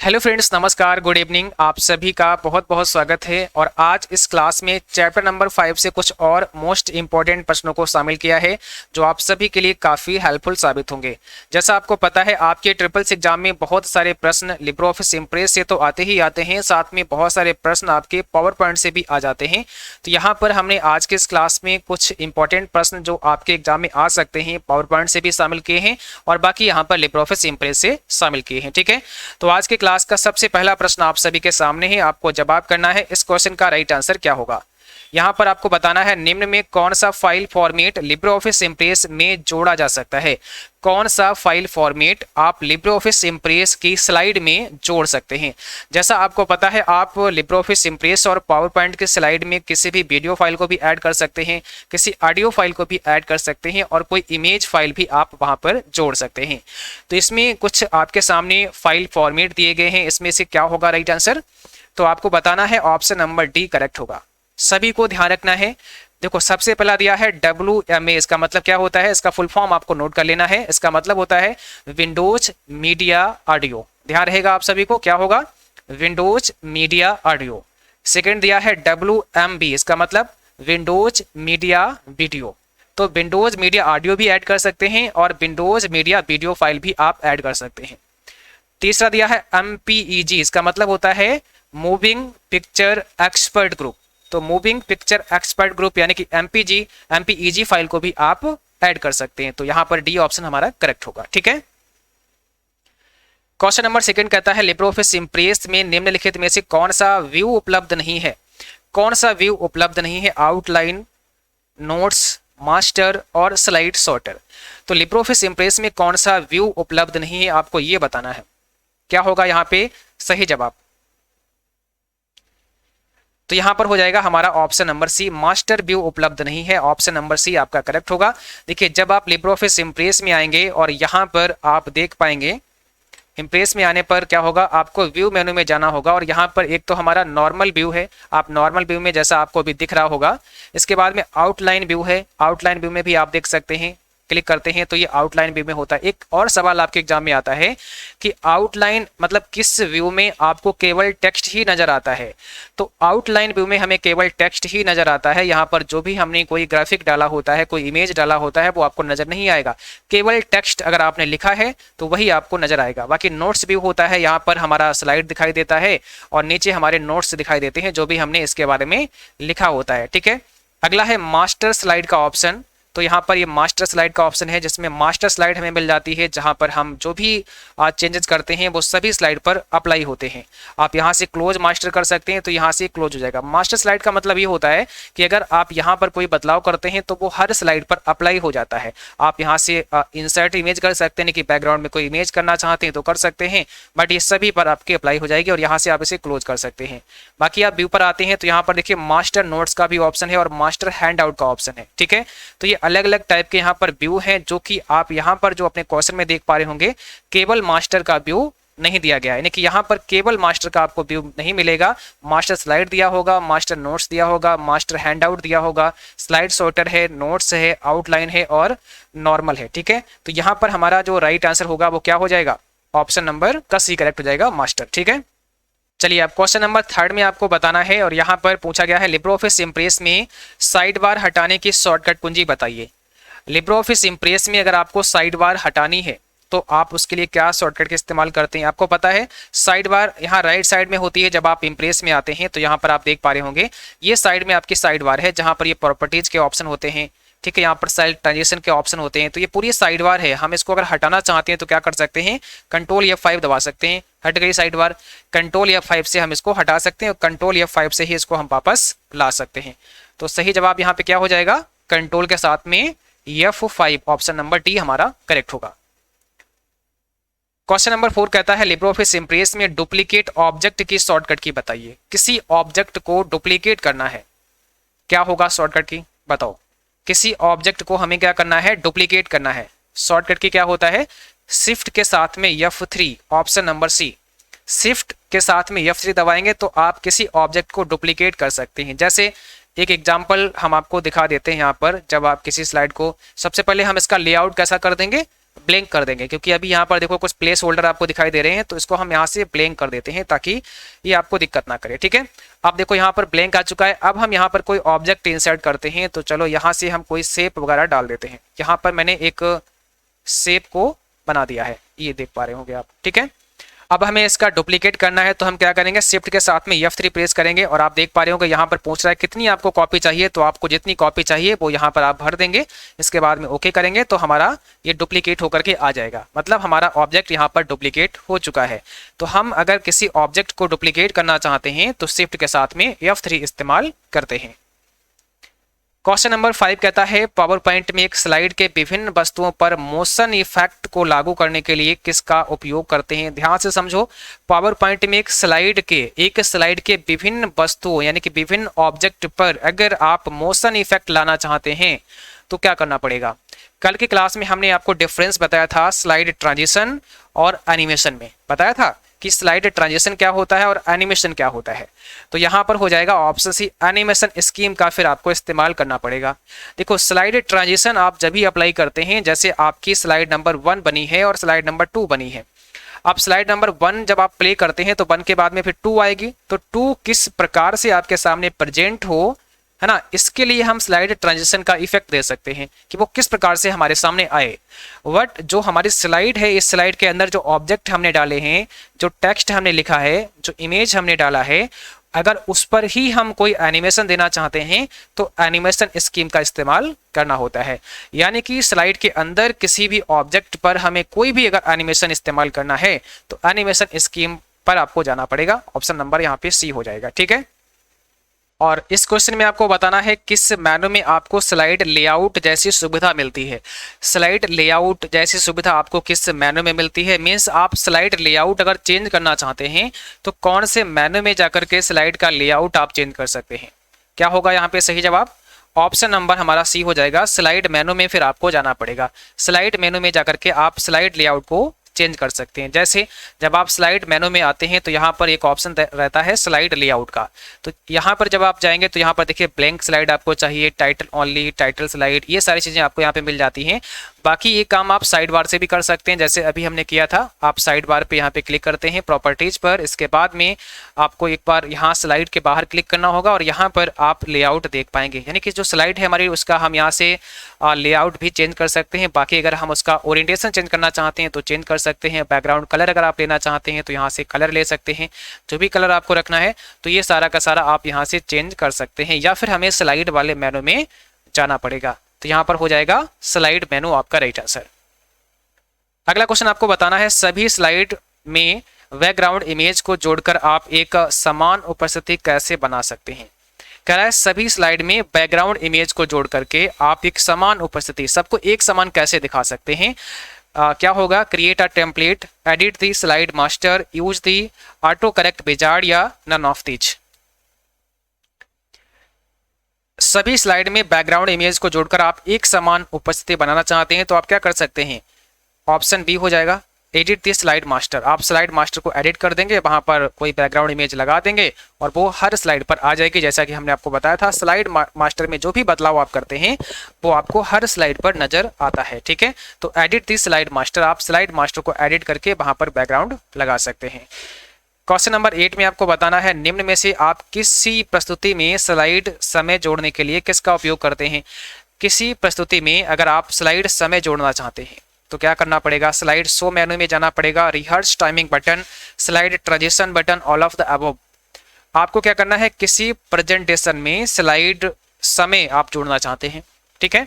Hello friends, नमस्कार, good evening. आप सभी का बहुत बहुत स्वागत है। और आज इस क्लास में चैप्टर नंबर 5 से कुछ और मोस्ट इंपॉर्टेंट प्रश्नों को शामिल किया है जो आप सभी के लिए काफ़ी हेल्पफुल साबित होंगे। जैसा आपको पता है, आपके ट्रिपल्स एग्जाम में बहुत सारे प्रश्न लिब्रे ऑफिस इम्प्रेस से तो आते ही आते हैं, साथ में बहुत सारे प्रश्न आपके पावर पॉइंट से भी आ जाते हैं। तो यहाँ पर हमने आज के इस क्लास में कुछ इंपॉर्टेंट प्रश्न जो आपके एग्जाम में आ सकते हैं पावर पॉइंट से भी शामिल किए हैं और बाकी यहाँ पर लिब्रे ऑफिस इम्प्रेस से शामिल किए हैं। ठीक है, तो आज के क्लास का सबसे पहला प्रश्न आप सभी के सामने है। आपको जवाब करना है इस क्वेश्चन का राइट आंसर क्या होगा। यहां पर आपको बताना है निम्न में कौन सा file format Libre office impress में जोड़ा जा सकता है। कौन सा फाइल फॉर्मेट आप लिब्रे ऑफिस इम्प्रेस की स्लाइड में जोड़ सकते हैं। जैसा आपको पता है, आप लिब्रे ऑफिस इम्प्रेस और पावर पॉइंट की स्लाइड में किसी भी वीडियो फाइल को भी ऐड कर सकते हैं, किसी ऑडियो फाइल को भी ऐड कर सकते हैं और कोई इमेज फाइल भी आप वहां पर जोड़ सकते हैं। तो इसमें कुछ आपके सामने फाइल फॉर्मेट दिए गए हैं, इसमें से क्या होगा राइट आंसर। तो आपको बताना है ऑप्शन नंबर डी करेक्ट होगा। सभी को ध्यान रखना है। देखो, सबसे पहला दिया है WMA। इसका मतलब क्या होता है, इसका फुल फॉर्म आपको नोट कर लेना है। इसका मतलब होता है विंडोज मीडिया ऑडियो। ध्यान रहेगा आप सभी को, क्या होगा, विंडोज मीडिया ऑडियो। सेकंड दिया है WMV। इसका मतलब विंडोज मीडिया वीडियो। तो विंडोज मीडिया ऑडियो भी ऐड कर सकते हैं और विंडोज मीडिया वीडियो फाइल भी आप ऐड कर सकते हैं। तीसरा दिया है MPEG। इसका मतलब होता है मूविंग पिक्चर एक्सपर्ट ग्रुप। तो मूविंग पिक्चर एक्सपर्ट ग्रुप यानी कि MPEG फाइल को भी आप ऐड कर सकते हैं। तो यहां पर डी ऑप्शन हमारा करेक्ट होगा। ठीक है, क्वेश्चन नंबर सेकंड कहता है लिब्रे ऑफिस इम्प्रेस में निम्नलिखित में से कौन सा व्यू उपलब्ध नहीं है। कौन सा व्यू उपलब्ध नहीं है, आउटलाइन, नोट्स, मास्टर और स्लाइड सॉर्टर। तो लिब्रे ऑफिस इम्प्रेस में कौन सा व्यू उपलब्ध नहीं है, आपको यह बताना है। क्या होगा यहां पे सही जवाब। तो यहां पर हो जाएगा हमारा option number C, master view उपलब्ध नहीं है। ऑप्शन नंबर सी आपका करेक्ट होगा। देखिए, जब आप लिब्रे ऑफिस इम्प्रेस में आएंगे और यहां पर आप देख पाएंगे, इम्प्रेस में आने पर क्या होगा, आपको व्यू मेनू में जाना होगा और यहाँ पर एक तो हमारा नॉर्मल व्यू है। आप नॉर्मल व्यू में जैसा आपको अभी दिख रहा होगा, इसके बाद में आउटलाइन व्यू है। आउटलाइन व्यू में भी आप देख सकते हैं, क्लिक करते हैं तो ये आउटलाइन व्यू में होता है। एक और सवाल आपके एग्जाम में आता है कि आउटलाइन मतलब किस व्यू में आपको केवल टेक्स्ट ही नजर आता है। तो आउटलाइन व्यू में हमें केवल टेक्स्ट ही नजर आता है। यहाँ पर जो भी हमने कोई ग्राफिक डाला होता है, कोई इमेज डाला होता है, वो आपको नजर नहीं आएगा। केवल टेक्स्ट अगर आपने लिखा है तो वही आपको नजर आएगा। बाकी नोट्स व्यू होता है, यहाँ पर हमारा स्लाइड दिखाई देता है और नीचे हमारे नोट्स दिखाई देते हैं जो भी हमने इसके बारे में लिखा होता है। ठीक है, अगला है मास्टर स्लाइड का ऑप्शन। तो यहाँ पर ये मास्टर स्लाइड का ऑप्शन है जिसमें मास्टर स्लाइड हमें मिल जाती है, जहाँ पर हम जो भी चेंजेस करते हैं वो सभी स्लाइड पर अप्लाई होते हैं। आप यहाँ से क्लोज मास्टर कर सकते हैं तो यहाँ से क्लोज हो जाएगा। मास्टर स्लाइड का मतलब ये होता है कि अगर आप यहाँ पर कोई बदलाव करते हैं तो वो हर स्लाइड पर अप्लाई हो जाता है। आप यहाँ से इंसर्ट इमेज कर सकते हैं कि बैकग्राउंड में कोई इमेज करना चाहते हैं तो कर सकते हैं, बट ये सभी पर आपकी अप्लाई हो जाएगी और यहाँ से आप इसे क्लोज कर सकते हैं। बाकी आप व्यू पर आते हैं तो यहाँ पर देखिए मास्टर नोट्स का भी ऑप्शन है और मास्टर हैंड आउट का ऑप्शन है। ठीक है, तो ये अलग अलग टाइप के यहाँ पर व्यू हैं जो कि आप यहाँ पर जो अपने क्वेश्चन में देख पा रहे होंगे, केवल मास्टर का व्यू नहीं दिया गया है। यानी कि यहाँ पर केवल मास्टर का आपको व्यू नहीं मिलेगा। मास्टर स्लाइड दिया होगा, मास्टर नोट्स दिया होगा, मास्टर हैंडआउट दिया होगा, स्लाइड सॉर्टर है, नोट्स है, आउटलाइन है और नॉर्मल है। ठीक है, तो यहाँ पर हमारा जो राइट आंसर होगा वो क्या हो जाएगा, ऑप्शन नंबर का सी करेक्ट हो जाएगा, मास्टर। ठीक है, चलिए अब क्वेश्चन नंबर थर्ड में आपको बताना है और यहाँ पर पूछा गया है लिब्रे ऑफिस इम्प्रेस में साइड बार हटाने की शॉर्टकट कुंजी बताइए। लिब्रे ऑफिस इम्प्रेस में अगर आपको साइड बार हटानी है तो आप उसके लिए क्या शॉर्टकट का इस्तेमाल करते हैं। आपको पता है साइड बार यहाँ राइट साइड में होती है। जब आप इम्प्रेस में आते हैं तो यहाँ पर आप देख पा रहे होंगे ये साइड में आपकी साइड बार है, जहाँ पर ये प्रॉपर्टीज के ऑप्शन होते हैं। ठीक है, यहाँ पर सेल ट्रांजिशन के ऑप्शन होते हैं। तो ये पूरी साइड बार है। हम इसको अगर हटाना चाहते हैं तो क्या कर सकते हैं, कंट्रोल F5 दबा सकते हैं। हट गई साइड बार, कंट्रोल F5 से हम इसको हटा सकते हैं और कंट्रोल F5 से ही इसको हम वापस ला सकते हैं। तो सही जवाब यहाँ पे क्या हो जाएगा, कंट्रोल के साथ में F5, ऑप्शन नंबर डी हमारा करेक्ट होगा। क्वेश्चन नंबर 4 कहता है लिब्रे ऑफिस इम्प्रेस में डुप्लीकेट ऑब्जेक्ट की शॉर्टकट की बताइए। किसी ऑब्जेक्ट को डुप्लीकेट करना है, क्या होगा शॉर्टकट की बताओ। किसी ऑब्जेक्ट को हमें क्या करना है, डुप्लीकेट करना है। शॉर्टकट की क्या होता है, शिफ्ट के साथ में F3, ऑप्शन नंबर सी। शिफ्ट के साथ में F3 दबाएंगे तो आप किसी ऑब्जेक्ट को डुप्लीकेट कर सकते हैं। जैसे एक एग्जांपल हम आपको दिखा देते हैं यहाँ पर। जब आप किसी स्लाइड को, सबसे पहले हम इसका लेआउट कैसा कर देंगे, ब्लैंक कर देंगे, क्योंकि अभी यहाँ पर देखो कुछ प्लेस होल्डर आपको दिखाई दे रहे हैं, तो इसको हम यहाँ से ब्लैंक कर देते हैं ताकि ये आपको दिक्कत ना करे। ठीक है, अब देखो यहाँ पर ब्लैंक आ चुका है। अब हम यहाँ पर कोई ऑब्जेक्ट इंसर्ट करते हैं, तो चलो यहाँ से हम कोई शेप वगैरह डाल देते हैं। यहाँ पर मैंने एक शेप को बना दिया है, ये देख पा रहे होंगे आप। ठीक है, अब हमें इसका डुप्लीकेट करना है, तो हम क्या करेंगे, शिफ्ट के साथ में F3 प्रेस करेंगे और आप देख पा रहे होंगे यहाँ पर पूछ रहा है कितनी आपको कॉपी चाहिए, तो आपको जितनी कॉपी चाहिए वो यहाँ पर आप भर देंगे। इसके बाद में ओके करेंगे तो हमारा ये डुप्लीकेट होकर के आ जाएगा, मतलब हमारा ऑब्जेक्ट यहाँ पर डुप्लीकेट हो चुका है। तो हम अगर किसी ऑब्जेक्ट को डुप्लीकेट करना चाहते हैं तो शिफ्ट के साथ में F3 इस्तेमाल करते हैं। क्वेश्चन नंबर 5 कहता है पावर पॉइंट में एक स्लाइड के विभिन्न वस्तुओं पर मोशन इफेक्ट को लागू करने के लिए किसका उपयोग करते हैं। ध्यान से समझो, पावर पॉइंट में एक स्लाइड के विभिन्न वस्तुओं यानी कि विभिन्न ऑब्जेक्ट पर अगर आप मोशन इफेक्ट लाना चाहते हैं तो क्या करना पड़ेगा। कल की क्लास में हमने आपको डिफरेंस बताया था स्लाइड ट्रांजिशन और एनिमेशन में, बताया था कि स्लाइड ट्रांजिशन क्या होता है और एनिमेशन क्या होता है। तो यहाँ पर हो जाएगा ऑप्शन सी, एनिमेशन स्कीम का फिर आपको इस्तेमाल करना पड़ेगा। देखो स्लाइड ट्रांजिशन आप जब भी अप्लाई करते हैं, जैसे आपकी स्लाइड नंबर 1 बनी है और स्लाइड नंबर 2 बनी है। अब स्लाइड नंबर 1 जब आप प्ले करते हैं तो 1 के बाद में फिर 2 आएगी, तो 2 किस प्रकार से आपके सामने प्रेजेंट हो, है ना, इसके लिए हम स्लाइड ट्रांजिशन का इफेक्ट दे सकते हैं कि वो किस प्रकार से हमारे सामने आए। बट जो हमारी स्लाइड है, इस स्लाइड के अंदर जो ऑब्जेक्ट हमने डाले हैं, जो टेक्स्ट हमने लिखा है, जो इमेज हमने डाला है, अगर उस पर ही हम कोई एनिमेशन देना चाहते हैं तो एनिमेशन स्कीम का इस्तेमाल करना होता है। यानी कि स्लाइड के अंदर किसी भी ऑब्जेक्ट पर हमें कोई भी अगर एनिमेशन इस्तेमाल करना है तो एनिमेशन स्कीम पर आपको जाना पड़ेगा। ऑप्शन नंबर यहाँ पे सी हो जाएगा। ठीक है, और इस क्वेश्चन में आपको बताना है किस मेनू में आपको स्लाइड लेआउट जैसी सुविधा मिलती है। स्लाइड लेआउट जैसी सुविधा आपको किस मेनू में मिलती है, मीन्स आप स्लाइड लेआउट अगर चेंज करना चाहते हैं तो कौन से मेनू में जाकर के स्लाइड का लेआउट आप चेंज कर सकते हैं। क्या होगा यहाँ पे सही जवाब, ऑप्शन नंबर हमारा सी हो जाएगा। स्लाइड मेनू में फिर आपको जाना पड़ेगा, स्लाइड मेनू में जाकर के आप स्लाइड लेआउट को चेंज कर सकते हैं। जैसे जब आप स्लाइड मेनू में आते हैं तो यहाँ पर एक ऑप्शन रहता है स्लाइड लेआउट का, तो यहाँ पर जब आप जाएंगे तो यहाँ पर देखिए ब्लैंक स्लाइड आपको चाहिए, टाइटल ओनली, टाइटल स्लाइड, ये सारी चीज़ें आपको यहाँ पे मिल जाती हैं। बाकी ये काम आप साइड बार से भी कर सकते हैं, जैसे अभी हमने किया था। आप साइड बार पे यहाँ पे क्लिक करते हैं प्रॉपर्टीज पर, इसके बाद में आपको एक बार यहाँ स्लाइड के बाहर क्लिक करना होगा और यहाँ पर आप लेआउट देख पाएंगे, यानी कि जो स्लाइड है हमारी उसका हम यहाँ से लेआउट भी चेंज कर सकते हैं। बाकी अगर हम उसका ओरिएंटेशन चेंज करना चाहते हैं तो चेंज कर सकते हैं। बैकग्राउंड कलर अगर आप लेना चाहते हैं तो यहाँ से कलर ले सकते हैं, जो भी कलर आपको रखना है तो ये सारा का सारा आप यहाँ से चेंज कर सकते हैं, या फिर हमें स्लाइड वाले मेनू में जाना पड़ेगा। तो यहाँ पर हो जाएगा स्लाइड मेनू आपका राइट आंसर। अगला क्वेश्चन आपको बताना है सभी स्लाइड में बैकग्राउंड इमेज को जोड़कर आप एक समान उपस्थिति कैसे बना सकते हैं। कह रहा है सभी स्लाइड में बैकग्राउंड इमेज को जोड़ करके आप एक समान उपस्थिति, सबको एक समान कैसे दिखा सकते हैं। क्या होगा, create a template, edit the slide master, use the auto correct wizard या नन ऑफ दीज। सभी स्लाइड में बैकग्राउंड इमेज को जोड़कर आप एक समान उपस्थिति बनाना चाहते हैं तो आप क्या कर सकते हैं, ऑप्शन बी हो जाएगा एडिट दी स्लाइड मास्टर। आप स्लाइड मास्टर को एडिट कर देंगे, वहां पर कोई बैकग्राउंड इमेज लगा देंगे और वो हर स्लाइड पर आ जाएगी। जैसा कि हमने आपको बताया था स्लाइड मास्टर में जो भी बदलाव आप करते हैं वो आपको हर स्लाइड पर नजर आता है। ठीक है, तो एडिट दी स्लाइड मास्टर, आप स्लाइड मास्टर को एडिट करके वहां पर बैकग्राउंड लगा सकते हैं। क्वेश्चन नंबर 8 में आपको बताना है निम्न में से आप किसी प्रस्तुति में स्लाइड समय जोड़ने के लिए किसका उपयोग करते हैं। किसी प्रस्तुति में अगर आप स्लाइड समय जोड़ना चाहते हैं तो क्या करना पड़ेगा, स्लाइड शो मेनू में जाना पड़ेगा, rehearse timing button, slide transition button, all of the above. आपको क्या करना है, किसी प्रेजेंटेशन में स्लाइड समय आप जोड़ना चाहते हैं, ठीक है,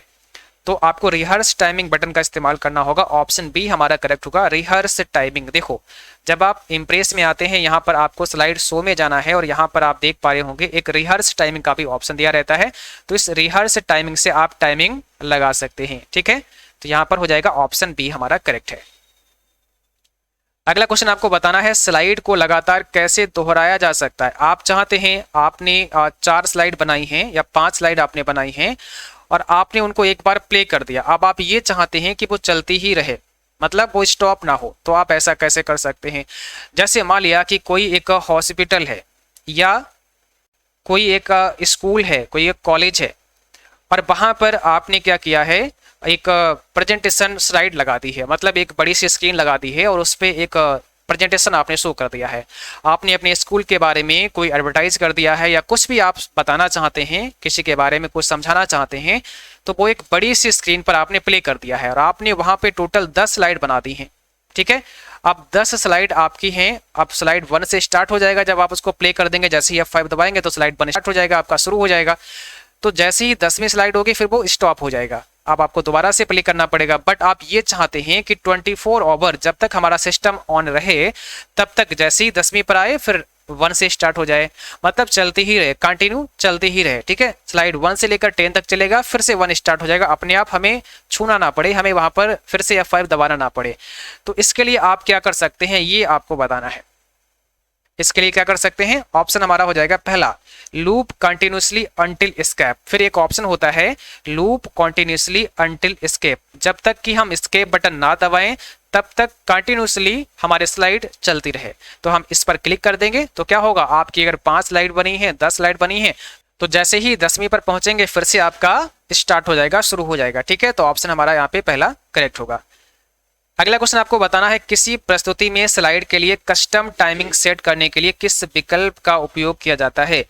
तो आपको रिहर्स टाइमिंग बटन का इस्तेमाल करना होगा। ऑप्शन बी हमारा करेक्ट होगा, रिहर्स टाइमिंग। देखो जब आप इम्प्रेस में आते हैं यहाँ पर आपको स्लाइड शो में जाना है और यहाँ पर आप देख पा रहे होंगे एक रिहर्स टाइमिंग का भी ऑप्शन दिया रहता है, तो इस रिहर्स टाइमिंग से आप टाइमिंग लगा सकते हैं। ठीक है, तो यहाँ पर हो जाएगा ऑप्शन बी हमारा करेक्ट है। अगला क्वेश्चन आपको बताना है स्लाइड को लगातार कैसे दोहराया जा सकता है। आप चाहते हैं, आपने 4 स्लाइड बनाई हैं या 5 स्लाइड आपने बनाई हैं और आपने उनको एक बार प्ले कर दिया, अब आप ये चाहते हैं कि वो चलती ही रहे, मतलब वो स्टॉप ना हो, तो आप ऐसा कैसे कर सकते हैं। जैसे मान लिया कि कोई एक हॉस्पिटल है या कोई एक स्कूल है, कोई एक कॉलेज है और वहां पर आपने क्या किया है, एक प्रेजेंटेशन स्लाइड लगा दी है, मतलब एक बड़ी सी स्क्रीन लगा दी है और उस पर एक प्रेजेंटेशन आपने शो कर दिया है। आपने अपने स्कूल के बारे में कोई एडवर्टाइज कर दिया है या कुछ भी आप बताना चाहते हैं, किसी के बारे में कुछ समझाना चाहते हैं, तो वो एक बड़ी सी स्क्रीन पर आपने प्ले कर दिया है और आपने वहां पे टोटल 10 स्लाइड बना दी हैं। ठीक है, अब 10 स्लाइड आपकी हैं। अब स्लाइड 1 से स्टार्ट हो जाएगा, जब आप उसको प्ले कर देंगे, जैसे ही F5 दबाएंगे तो स्लाइड 1 स्टार्ट हो जाएगा, आपका शुरू हो जाएगा। तो जैसे ही 10वीं स्लाइड होगी फिर वो स्टॉप हो जाएगा, अब आपको दोबारा से प्ले करना पड़ेगा। बट आप ये चाहते हैं कि 24 आवर जब तक हमारा सिस्टम ऑन रहे तब तक, जैसे ही 10वीं पर आए फिर 1 से स्टार्ट हो जाए, मतलब चलती ही रहे, कंटिन्यू चलती ही रहे। ठीक है, स्लाइड 1 से लेकर 10 तक चलेगा, फिर से 1 स्टार्ट हो जाएगा, अपने आप हमें छूना ना पड़े, हमें वहां पर फिर से F5 दबाना ना पड़े। तो इसके लिए आप क्या कर सकते हैं ये आपको बताना है। इसके लिए क्या कर सकते हैं, ऑप्शन हमारा हो जाएगा पहला, लूप कंटिन्यूसली अंटिल एस्केप। फिर एक ऑप्शन होता है लूप कंटिन्यूसली अंटिल एस्केप, जब तक कि हम एस्केप बटन ना दबाएं तब तक कंटिन्यूसली हमारे स्लाइड चलती रहे। तो हम इस पर क्लिक कर देंगे तो क्या होगा, आपकी अगर 5 स्लाइड बनी है, 10 स्लाइड बनी है, तो जैसे ही 10वीं पर पहुंचेंगे फिर से आपका स्टार्ट हो जाएगा, शुरू हो जाएगा। ठीक है, तो ऑप्शन हमारा यहाँ पे पहला करेक्ट होगा। अगला क्वेश्चन आपको बताना है, किसी प्रस्तुति में स्लाइड के लिए कस्टम टाइमिंग सेट करने के लिए किस विकल्प का उपयोग किया जाता है।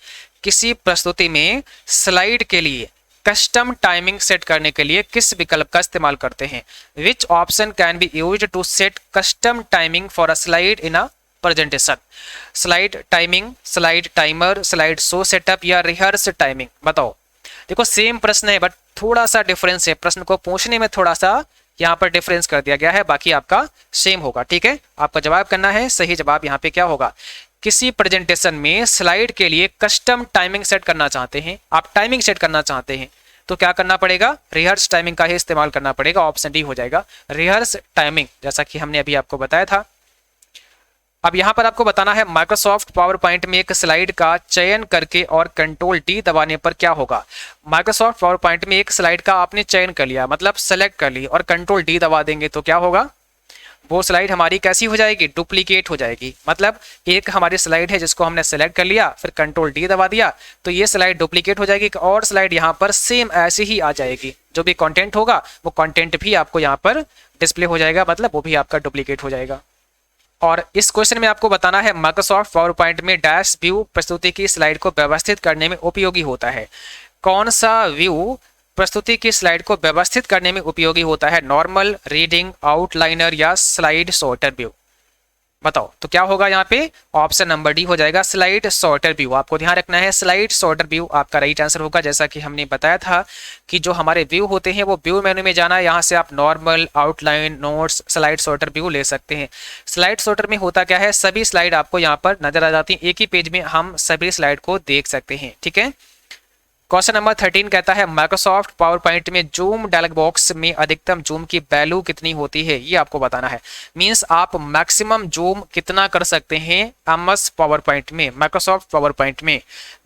किसी प्रस्तुति में स्लाइड के लिए कस्टम टाइमिंग सेट करने के लिए किस विकल्प का इस्तेमाल करते हैं। Which option can be used to set custom timing for a slide in a presentation. Slide timing, slide timer, slide show setup या रिहर्स टाइमिंग। बताओ। देखो सेम प्रश्न है बट थोड़ा सा डिफरेंस है, प्रश्न को पूछने में थोड़ा सा यहाँ पर डिफरेंस कर दिया गया है, बाकी आपका सेम होगा। ठीक है, आपका जवाब करना है, सही जवाब यहाँ पे क्या होगा, किसी प्रेजेंटेशन में स्लाइड के लिए कस्टम टाइमिंग सेट करना चाहते हैं, आप टाइमिंग सेट करना चाहते हैं तो क्या करना पड़ेगा, रिहर्स टाइमिंग का ही इस्तेमाल करना पड़ेगा। ऑप्शन डी हो जाएगा रिहर्स टाइमिंग, जैसा कि हमने अभी आपको बताया था। अब यहां पर आपको बताना है, माइक्रोसॉफ्ट पावर पॉइंट में एक स्लाइड का चयन करके और कंट्रोल डी दबाने पर क्या होगा। माइक्रोसॉफ्ट पावर पॉइंट में एक स्लाइड का आपने चयन कर लिया, मतलब सेलेक्ट कर ली, और कंट्रोल डी दबा देंगे तो क्या होगा, वो स्लाइड हमारी कैसी हो जाएगी, डुप्लीकेट हो जाएगी। मतलब एक हमारी स्लाइड है जिसको हमने सेलेक्ट कर लिया, फिर कंट्रोल डी दबा दिया तो ये स्लाइड डुप्लीकेट हो जाएगी, और स्लाइड यहाँ पर सेम ऐसी ही आ जाएगी, जो भी कंटेंट होगा वो कंटेंट भी आपको यहाँ पर डिस्प्ले हो जाएगा, मतलब वो भी आपका डुप्लीकेट हो जाएगा। और इस क्वेश्चन में आपको बताना है, माइक्रोसॉफ्ट पावर पॉइंट में डैश व्यू प्रस्तुति की स्लाइड को व्यवस्थित करने में उपयोगी होता है। कौन सा व्यू प्रस्तुति की स्लाइड को व्यवस्थित करने में उपयोगी होता है, नॉर्मल, रीडिंग, आउटलाइनर या स्लाइड सॉर्टर व्यू। बताओ तो क्या होगा, यहाँ पे ऑप्शन नंबर डी हो जाएगा स्लाइड सॉर्टर व्यू। आपको ध्यान रखना है, स्लाइड सॉर्टर व्यू आपका राइट आंसर होगा। जैसा कि हमने बताया था कि जो हमारे व्यू होते हैं वो व्यू मेनू में जाना है, यहाँ से आप normal, outline, notes, slide sorter view ले सकते हैं। स्लाइड सॉर्टर में होता क्या है, सभी स्लाइड आपको यहाँ पर नजर आ जाती है, एक ही पेज में हम सभी स्लाइड को देख सकते हैं। ठीक है, क्वेश्चन नंबर 13 कहता है, माइक्रोसॉफ्ट पावर पॉइंट में जूम डायलॉग बॉक्स में अधिकतम जूम की वैल्यू कितनी होती है, ये आपको बताना है। मींस आप मैक्सिमम जूम कितना कर सकते हैं एमएस पावर पॉइंट में, माइक्रोसॉफ्ट पावर पॉइंट में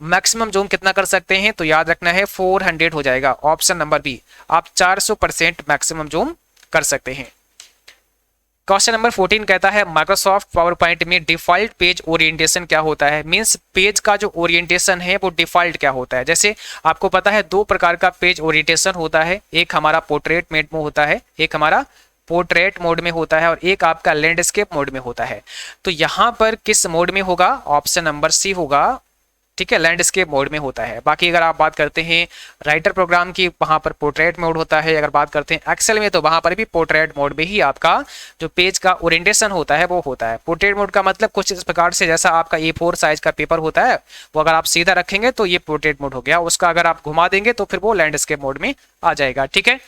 मैक्सिमम जूम कितना कर सकते हैं, तो याद रखना है 400 हो जाएगा। ऑप्शन नंबर बी, आप 400% मैक्सिमम जूम कर सकते हैं। क्वेश्चन नंबर 14 कहता है, माइक्रोसॉफ्ट पावर पॉइंट में डिफॉल्ट पेज ओरिएंटेशन क्या होता है। मींस पेज का जो ओरिएंटेशन है वो डिफॉल्ट क्या होता है। जैसे आपको पता है 2 प्रकार का पेज ओरिएंटेशन होता है, एक हमारा पोर्ट्रेट मोड में होता है, एक हमारा पोर्ट्रेट मोड में होता है, और एक आपका लैंडस्केप मोड में होता है। तो यहाँ पर किस मोड में होगा, ऑप्शन नंबर सी होगा। ठीक है, लैंडस्केप मोड में होता है। बाकी अगर आप बात करते हैं राइटर प्रोग्राम की, वहां पर पोर्ट्रेट मोड होता है। अगर बात करते हैं एक्सेल में तो वहां पर भी पोर्ट्रेट मोड में ही आपका जो पेज का ओरिएंटेशन होता है वो होता है। पोर्ट्रेट मोड का मतलब कुछ इस प्रकार से, जैसा आपका A4 साइज का पेपर होता है, वो अगर आप सीधा रखेंगे तो ये पोर्ट्रेट मोड हो गया, उसका अगर आप घुमा देंगे तो फिर वो लैंडस्केप मोड में आ जाएगा। ठीक है,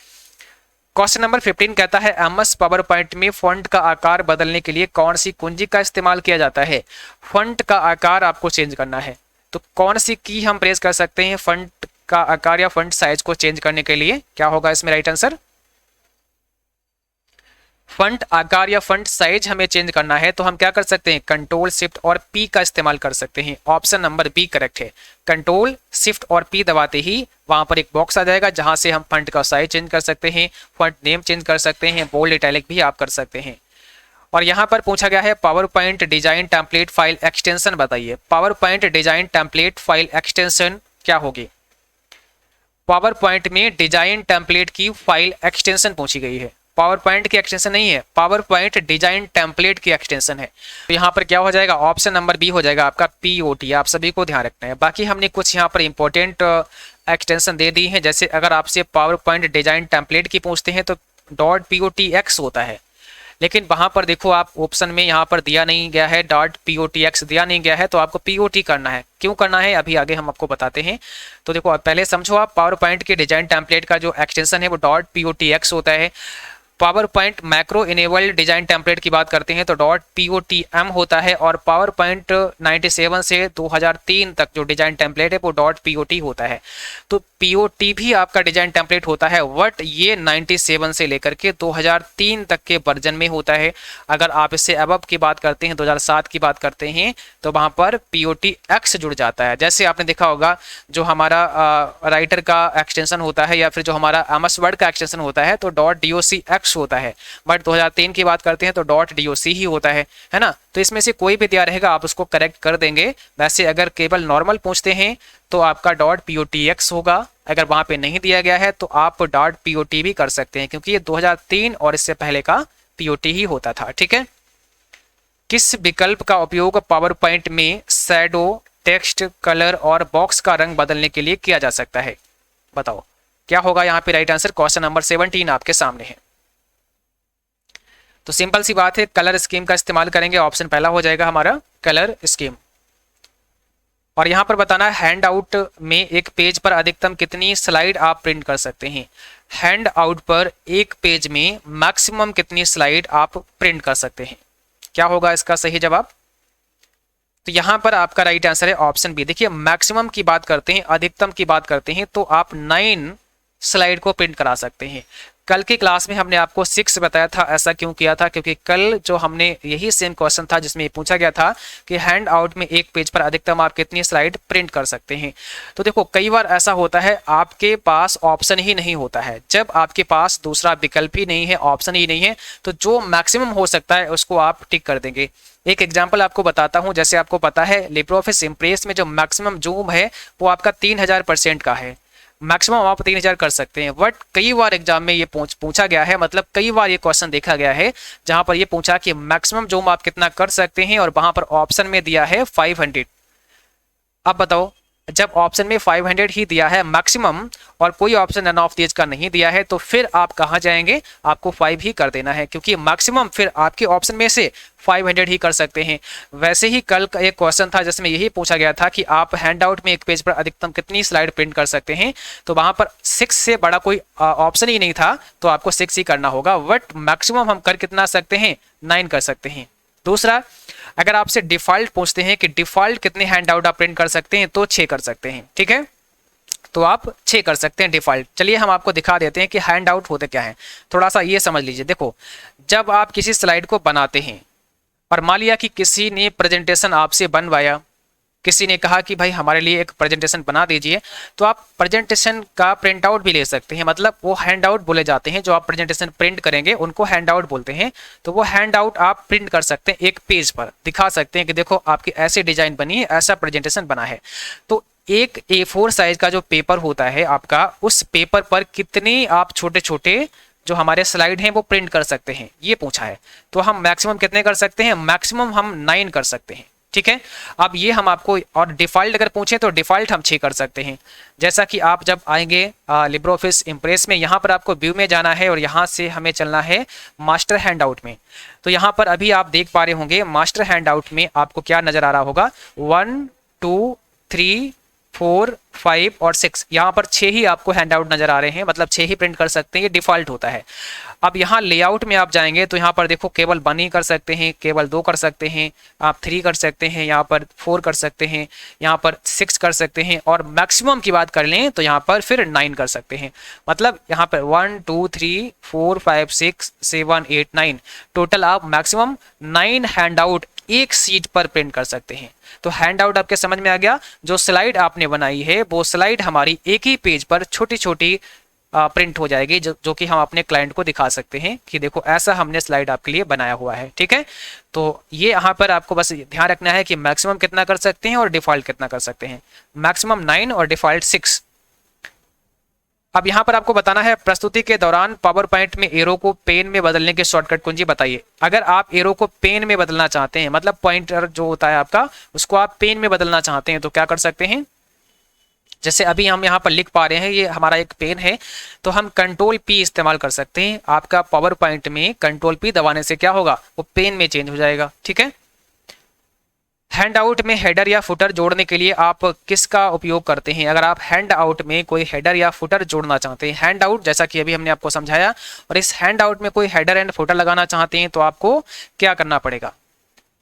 क्वेश्चन नंबर 15 कहता है, एमएस पावर पॉइंट में फॉन्ट का आकार बदलने के लिए कौन सी कुंजी का इस्तेमाल किया जाता है। फॉन्ट का आकार आपको चेंज करना है तो कौन सी की हम प्रेस कर सकते हैं फॉन्ट का आकार या फॉन्ट साइज को चेंज करने के लिए, क्या होगा इसमें राइट आंसर। फॉन्ट आकार या फॉन्ट साइज हमें चेंज करना है तो हम क्या कर सकते हैं, कंट्रोल शिफ्ट और पी का इस्तेमाल कर सकते हैं। ऑप्शन नंबर बी करेक्ट है। कंट्रोल शिफ्ट और पी दबाते ही वहां पर एक बॉक्स आ जाएगा जहां से हम फॉन्ट का साइज चेंज कर सकते हैं, फॉन्ट नेम चेंज कर सकते हैं, बोल्ड इटैलिक भी आप कर सकते हैं। और यहाँ पर पूछा गया है, PowerPoint design template file extension बताइए। PowerPoint design template file extension क्या होगी। पावर पॉइंट में डिजाइन टेम्पलेट की फाइल एक्सटेंशन पूछी गई है। पावर पॉइंट की एक्सटेंशन नहीं है, पावर पॉइंट डिजाइन टेम्पलेट की एक्सटेंशन है। तो यहाँ पर क्या हो जाएगा, ऑप्शन नंबर बी हो जाएगा आपका POT। आप सभी को ध्यान रखना है। बाकी हमने कुछ यहाँ पर इंपॉर्टेंट एक्सटेंशन दे दी है। जैसे अगर आपसे पावर पॉइंट डिजाइन टेम्पलेट की पूछते हैं तो .POTX होता है, लेकिन वहां पर देखो आप ऑप्शन में यहाँ पर दिया नहीं गया है, .POTX दिया नहीं गया है, तो आपको POT करना है। क्यों करना है अभी आगे हम आपको बताते हैं। तो देखो आप पहले समझो, आप पावर पॉइंट के डिजाइन टेम्पलेट का जो एक्सटेंशन है वो .POTX होता है। Power point macro enabled design template की बात करते हैं तो .POTM होता है। और पावर पॉइंट 97 से 2003 तक जो डिजाइन टेम्पलेट है वो .POT होता है। तो POT भी आपका डिजाइन टेम्पलेट होता है, बट ये 97 से लेकर के 2003 तक के वर्जन में होता है। अगर आप इससे अबव की बात करते हैं, 2007 की बात करते हैं, तो वहां पर POTX जुड़ जाता है। जैसे आपने देखा होगा जो हमारा राइटर का एक्सटेंशन होता है या फिर जो हमारा MS वर्ड का एक्सटेंशन होता है तो .DOCX होता है, बट 2003 की बात करते हैं तो .DOC ही होता है ना। तो इसमें से कोई भी दिया रहेगा आप उसको करेक्ट कर देंगे। वैसे अगर केवल नॉर्मल पूछते हैं तो आपका .POTX होगा। अगर वहां पे नहीं दिया गया है तो आप .POT भी कर सकते हैं, क्योंकि ये 2003 और इससे पहले का POT ही होता था। ठीक है। किस विकल्प का उपयोग पावर पॉइंट में शैडो, टेक्स्ट, कलर और बॉक्स का रंग बदलने के लिए किया जा सकता है? बताओ क्या होगा यहाँ पे राइट आंसर। क्वेश्चन नंबर 17 आपके सामने है। तो सिंपल सी बात है, कलर स्कीम का इस्तेमाल करेंगे। ऑप्शन पहला हो जाएगा हमारा कलर स्कीम। और यहां पर बताना है हैंड आउट में एक पेज पर अधिकतम कितनी स्लाइड आप प्रिंट कर सकते हैं। हैंड आउट पर एक पेज में मैक्सिमम कितनी स्लाइड आप प्रिंट कर सकते हैं? क्या होगा इसका सही जवाब? तो यहां पर आपका राइट आंसर है ऑप्शन बी। देखिए मैक्सिमम की बात करते हैं, अधिकतम की बात करते हैं तो आप 9 स्लाइड को प्रिंट करा सकते हैं। कल की क्लास में हमने आपको 6 बताया था। ऐसा क्यों किया था? क्योंकि कल जो हमने यही सेम क्वेश्चन था जिसमें पूछा गया था कि हैंड आउट में एक पेज पर अधिकतम आप कितनी स्लाइड प्रिंट कर सकते हैं। तो देखो कई बार ऐसा होता है आपके पास ऑप्शन ही नहीं होता है। जब आपके पास दूसरा विकल्प ही नहीं है, ऑप्शन ही नहीं है, तो जो मैक्सिमम हो सकता है उसको आप टिक कर देंगे। एक एग्जाम्पल आपको बताता हूं। जैसे आपको पता है लिब्रियोफिस इम्प्रेस में जो मैक्सिमम जूम है वो आपका 3000% का है। मैक्सिमम आप 3000 कर सकते हैं। बट कई बार एग्जाम में ये पूछा गया है, मतलब कई बार ये क्वेश्चन देखा गया है जहां पर ये पूछा कि मैक्सिमम जूम आप कितना कर सकते हैं, और वहां पर ऑप्शन में दिया है 500। अब बताओ, जब ऑप्शन में 500 ही दिया है मैक्सिमम और कोई ऑप्शन नन ऑफ दीज का नहीं दिया है, तो फिर आप कहां जाएंगे? आपको 5 ही कर देना है, क्योंकि मैक्सिमम फिर आपके ऑप्शन में से 500 ही कर सकते हैं। वैसे ही कल का एक क्वेश्चन था जिसमें यही पूछा गया था कि आप हैंडआउट में एक पेज पर अधिकतम कितनी स्लाइड प्रिंट कर सकते हैं, तो वहां पर 6 से बड़ा कोई ऑप्शन ही नहीं था, तो आपको 6 ही करना होगा। बट मैक्सिमम हम कर कितना सकते हैं? 9 कर सकते हैं। दूसरा, अगर आपसे डिफॉल्ट पूछते हैं कि डिफॉल्ट कितने हैंडआउट आप प्रिंट कर सकते हैं, तो 6 कर सकते हैं। ठीक है, तो आप 6 कर सकते हैं डिफॉल्ट। चलिए हम आपको दिखा देते हैं कि हैंडआउट होते क्या है। थोड़ा सा ये समझ लीजिए। देखो, जब आप किसी स्लाइड को बनाते हैं और मान लिया कि किसी ने प्रेजेंटेशन आपसे बनवाया, किसी ने कहा कि भाई हमारे लिए एक प्रेजेंटेशन बना दीजिए, तो आप प्रेजेंटेशन का प्रिंट आउट भी ले सकते हैं। मतलब वो हैंड आउट बोले जाते हैं, जो आप प्रेजेंटेशन प्रिंट करेंगे उनको हैंड आउट बोलते हैं। तो वो हैंड आउट आप प्रिंट कर सकते हैं, एक पेज पर दिखा सकते हैं कि देखो आपकी ऐसी डिजाइन बनी है, ऐसा प्रेजेंटेशन बना है। तो एक A4 साइज का जो पेपर होता है आपका, उस पेपर पर कितने आप छोटे छोटे जो हमारे स्लाइड हैं वो प्रिंट कर सकते हैं, ये पूछा है। तो हम मैक्सिमम कितने कर सकते हैं? मैक्सिमम हम 9 कर सकते हैं। ठीक है, अब ये हम आपको, और डिफॉल्ट अगर पूछे तो डिफॉल्ट हम 6 कर सकते हैं। जैसा कि आप जब आएंगे लिब्रियोफिस इम्प्रेस में, यहाँ पर आपको व्यू में जाना है और यहाँ से हमें चलना है मास्टर हैंडआउट में। तो यहाँ पर अभी आप देख पा रहे होंगे मास्टर हैंडआउट में आपको क्या नजर आ रहा होगा? 1 2 3 4 5 और 6, यहाँ पर 6 ही आपको हैंडआउट नजर आ रहे हैं, मतलब 6 ही प्रिंट कर सकते हैं, ये डिफॉल्ट होता है। अब यहाँ लेआउट में आप जाएंगे तो यहाँ पर देखो केवल 1 ही कर सकते हैं, केवल 2 कर सकते हैं, आप 3 कर सकते हैं, यहाँ पर 4 कर सकते हैं, यहाँ पर 6 कर सकते हैं, और मैक्सिमम की बात कर लें तो यहाँ पर फिर 9 कर सकते हैं। मतलब यहाँ पर 1 2 3 4 5 6 7 8 9, टोटल आप मैक्सिमम 9 हैंडआउट एक सीट पर प्रिंट कर सकते हैं। तो हैंडआउट आपके समझ में आ गया। जो स्लाइड आपने बनाई है वो स्लाइड हमारी एक ही पेज पर छोटी छोटी प्रिंट हो जाएगी, जो कि हम अपने क्लाइंट को दिखा सकते हैं कि देखो ऐसा हमने स्लाइड आपके लिए बनाया हुआ है। ठीक है, तो ये यहाँ पर आपको बस ध्यान रखना है कि मैक्सिमम कितना कर सकते हैं और डिफॉल्ट कितना कर सकते हैं। मैक्सिमम 9 और डिफॉल्ट 6। अब यहाँ पर आपको बताना है प्रस्तुति के दौरान पावर पॉइंट में एरो को पेन में बदलने के शॉर्टकट कुंजी बताइए। अगर आप एरो को पेन में बदलना चाहते हैं, मतलब पॉइंटर जो होता है आपका, उसको आप पेन में बदलना चाहते हैं, तो क्या कर सकते हैं, जैसे अभी हम यहाँ पर लिख पा रहे हैं, ये हमारा एक पेन है, तो हम कंट्रोल पी इस्तेमाल कर सकते हैं। आपका पावर पॉइंट में कंट्रोल पी दबाने से क्या होगा, वो पेन में चेंज हो जाएगा। ठीक है। हैंड आउट में हेडर या फुटर जोड़ने के लिए आप किसका उपयोग करते हैं? अगर आप हैंड आउट में कोई हेडर या फुटर जोड़ना चाहते हैं, हैंड आउट जैसा कि अभी हमने आपको समझाया, और इस हैंड आउट में कोई हेडर एंड फुटर लगाना चाहते हैं, तो आपको क्या करना पड़ेगा,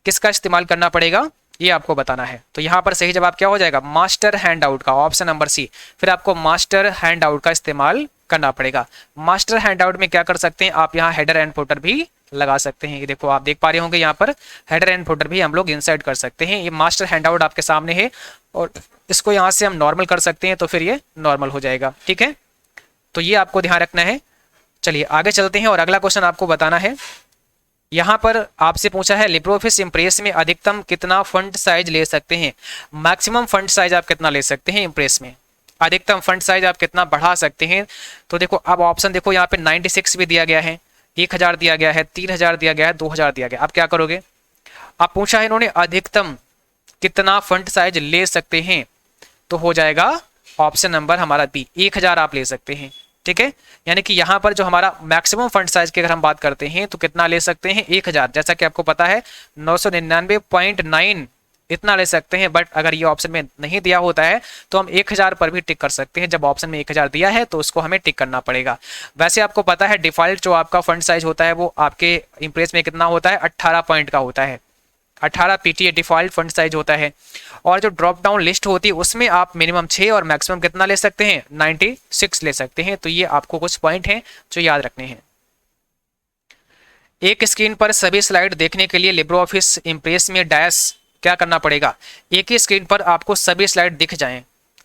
किसका इस्तेमाल करना पड़ेगा, ये आपको बताना है। तो यहाँ पर सही जवाब क्या हो जाएगा, मास्टर हैंड आउट का, ऑप्शन नंबर सी। फिर आपको मास्टर हैंड आउट का इस्तेमाल करना पड़ेगा। मास्टर हैंड आउट में क्या कर सकते हैं, आप यहाँ हेडर एंड फुटर भी लगा सकते हैं। ये देखो आप देख पा रहे होंगे, यहाँ पर हेडर एंड फुटर भी हम लोग इंसर्ट कर सकते हैं। ये मास्टर हैंड आउट आपके सामने है, और इसको यहाँ से हम नॉर्मल कर सकते हैं, तो फिर ये नॉर्मल हो जाएगा। ठीक है, तो ये आपको ध्यान रखना है। चलिए आगे चलते हैं और अगला क्वेश्चन आपको बताना है। यहाँ पर आपसे पूछा है लिब्रियोफिस इम्प्रेस में अधिकतम कितना फंट साइज ले सकते हैं? मैक्सिमम फंट साइज आप कितना ले सकते हैं इम्प्रेस में, अधिकतम फंट साइज आप कितना बढ़ा सकते हैं? तो देखो अब ऑप्शन देखो, यहाँ पे 96 भी दिया गया है, 1000 दिया गया है, 3000 दिया गया है, 2000 दिया गया। आप क्या करोगे, आप पूछा है इन्होंने अधिकतम कितना फंट साइज ले सकते हैं, तो हो जाएगा ऑप्शन नंबर हमारा बी, 1000 आप ले सकते हैं। ठीक है, यानी कि यहाँ पर जो हमारा मैक्सिमम फंड साइज की अगर हम बात करते हैं तो कितना ले सकते हैं, 1000। जैसा कि आपको पता है 999.9 इतना ले सकते हैं, बट अगर ये ऑप्शन में नहीं दिया होता है तो हम 1000 पर भी टिक कर सकते हैं। जब ऑप्शन में 1000 दिया है तो उसको हमें टिक करना पड़ेगा। वैसे आपको पता है डिफॉल्ट जो आपका फंड साइज होता है वो आपके इम्प्रेस में कितना होता है, 18 पॉइंट का होता है, 18 पीटीए डिफॉल्ट फंड साइज होता है। और जो ड्रॉप डाउन लिस्ट होती है उसमें आप मिनिमम 6 और मैक्सिमम कितना ले सकते हैं, 96 ले सकते हैं। तो ये आपको कुछ पॉइंट हैं जो याद रखने हैं। एक स्क्रीन पर सभी स्लाइड देखने के लिए लिब्रियोफिस इम्प्रेस में डैश क्या करना पड़ेगा, एक ही स्क्रीन पर आपको सभी स्लाइड दिख जाएं।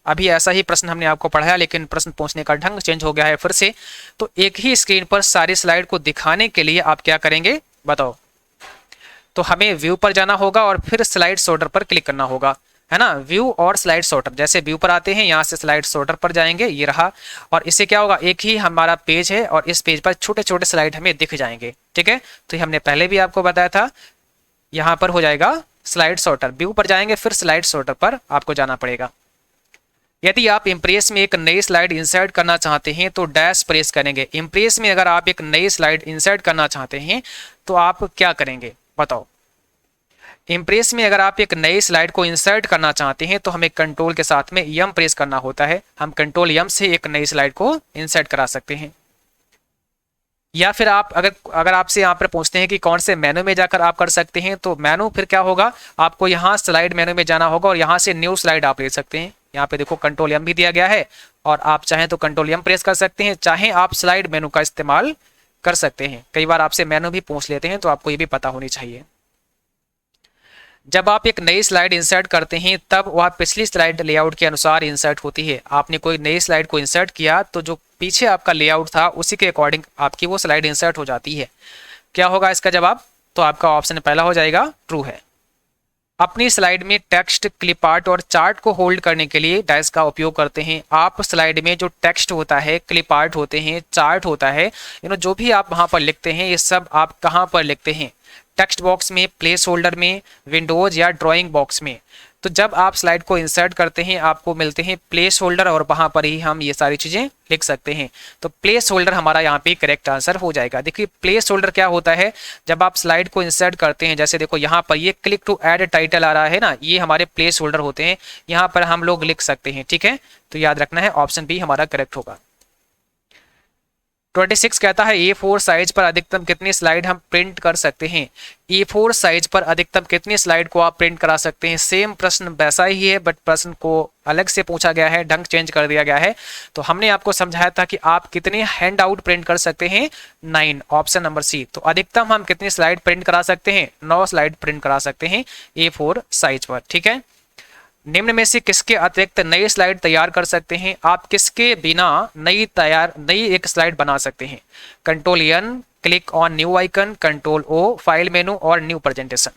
अभी ऐसा ही प्रश्न हमने आपको पढ़ाया, लेकिन प्रश्न पूछने का ढंग चेंज हो गया है फिर से। तो एक ही स्क्रीन पर सारी स्लाइड को दिखाने के लिए आप क्या करेंगे बताओ, तो हमें व्यू पर जाना होगा और फिर स्लाइड सॉर्टर पर क्लिक करना होगा, है ना। व्यू और स्लाइड सॉर्टर, जैसे व्यू पर आते हैं यहाँ से स्लाइड सॉर्टर पर जाएंगे, ये रहा, और इससे क्या होगा, एक ही हमारा पेज है और इस पेज पर छोटे छोटे स्लाइड हमें दिख जाएंगे। ठीक है, तो ये हमने पहले भी आपको बताया था, यहाँ पर हो जाएगा स्लाइड सॉर्टर, व्यू पर जाएंगे फिर स्लाइड सॉर्टर पर आपको जाना पड़ेगा। यदि आप इम्प्रेस में एक नई स्लाइड इंसर्ट करना चाहते हैं तो डैश प्रेस करेंगे। इम्प्रेस में अगर आप एक नई स्लाइड इंसर्ट करना चाहते हैं तो आप क्या करेंगे बताओ। इम्प्रेस में अगर आप एक नई स्लाइड को इंसर्ट करना चाहते हैं तो हमें कंट्रोल के साथ में यम प्रेस करना होता है। हम कंट्रोल यम से एक नई स्लाइड को इंसर्ट करा सकते हैं। या फिर आप अगर आपसे यहाँ पर पूछते हैं कि कौन से मेनू में जाकर आप कर सकते हैं, तो मेनू फिर क्या होगा, आपको यहाँ स्लाइड मेनू में जाना होगा और यहाँ से न्यू स्लाइड आप ले सकते हैं। यहाँ पे देखो कंट्रोल एम भी दिया गया है, और आप चाहें तो कंट्रोल एम प्रेस कर सकते हैं, चाहे आप स्लाइड मेनू का इस्तेमाल कर सकते हैं। कई बार आपसे मेनू भी पूछ लेते हैं, तो आपको ये भी पता होनी चाहिए। जब आप एक नई स्लाइड इंसर्ट करते हैं तब वह पिछली स्लाइड लेआउट के अनुसार इंसर्ट होती है। आपने कोई नई स्लाइड को इंसर्ट किया तो जो पीछे आपका लेआउट था उसी के अकॉर्डिंग आपकी वो स्लाइड इंसर्ट हो जाती है। क्या होगा इसका जवाब, तो आपका ऑप्शन पहला हो जाएगा, ट्रू है। अपनी स्लाइड में टेक्स्ट, क्लिप आर्ट और चार्ट को होल्ड करने के लिए डैश का उपयोग करते हैं। आप स्लाइड में जो टेक्स्ट होता है, क्लिप आर्ट होते हैं, चार्ट होता है, जो भी आप वहाँ पर लिखते हैं, ये सब आप कहाँ पर लिखते हैं, टेक्स्ट बॉक्स में, प्लेस होल्डर में, विंडोज या ड्राइंग बॉक्स में। तो जब आप स्लाइड को इंसर्ट करते हैं आपको मिलते हैं प्लेस होल्डर, और वहाँ पर ही हम ये सारी चीज़ें लिख सकते हैं। तो प्लेस होल्डर हमारा यहाँ पे करेक्ट आंसर हो जाएगा। देखिए प्लेस होल्डर क्या होता है, जब आप स्लाइड को इंसर्ट करते हैं, जैसे देखो यहाँ पर ये क्लिक टू ऐड टाइटल आ रहा है ना, ये हमारे प्लेस होल्डर होते हैं, यहाँ पर हम लोग लिख सकते हैं। ठीक है, तो याद रखना है ऑप्शन बी हमारा करेक्ट होगा। 26 कहता है A4 साइज पर अधिकतम कितनी स्लाइड हम प्रिंट कर सकते हैं। A4 साइज पर अधिकतम कितनी स्लाइड को आप प्रिंट करा सकते हैं। सेम प्रश्न वैसा ही है, बट प्रश्न को अलग से पूछा गया है, ढंग चेंज कर दिया गया है। तो हमने आपको समझाया था कि आप कितने हैंड आउट प्रिंट कर सकते हैं, 9, ऑप्शन नंबर सी। तो अधिकतम हम कितनी स्लाइड प्रिंट करा सकते हैं, 9 स्लाइड प्रिंट करा सकते हैं A4 साइज पर। ठीक है, निम्न में से किसके अतिरिक्त नई स्लाइड तैयार कर सकते हैं। आप किसके बिना नई एक स्लाइड बना सकते हैं। Control N, click on new icon, control O, file menu और न्यू प्रेजेंटेशन।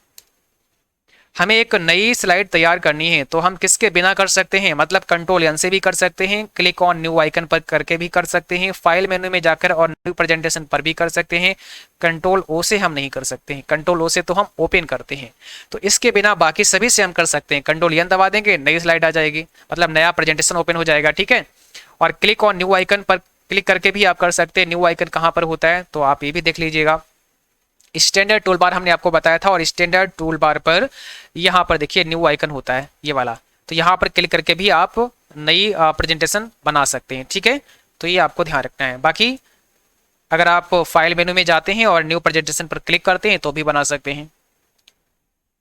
हमें एक नई स्लाइड तैयार करनी है तो हम किसके बिना कर सकते हैं, मतलब कंट्रोल एन से भी कर सकते हैं, क्लिक ऑन न्यू आइकन पर करके भी कर सकते हैं, फाइल मेनू में जाकर और न्यू प्रेजेंटेशन पर भी कर सकते हैं। कंट्रोल ओ से हम नहीं कर सकते हैं, कंट्रोल ओ से तो हम ओपन करते हैं। तो इसके बिना बाकी सभी से हम कर सकते हैं। कंट्रोल एन दबा देंगे, नई स्लाइड आ जाएगी, मतलब नया प्रेजेंटेशन ओपन हो जाएगा। ठीक है, और क्लिक ऑन न्यू आइकन पर क्लिक करके भी आप कर सकते हैं। न्यू आइकन कहाँ पर होता है तो आप ये भी देख लीजिएगा। स्टैंडर्ड टूल बार हमने आपको बताया था, और स्टैंडर्ड टूल बार पर यहाँ पर देखिए न्यू आइकन होता है ये वाला, तो यहाँ पर क्लिक करके भी आप नई प्रेजेंटेशन बना सकते हैं। ठीक है, तो ये आपको ध्यान रखना है। बाकी अगर आप फाइल मेनू में जाते हैं और न्यू प्रेजेंटेशन पर क्लिक करते हैं तो भी बना सकते हैं।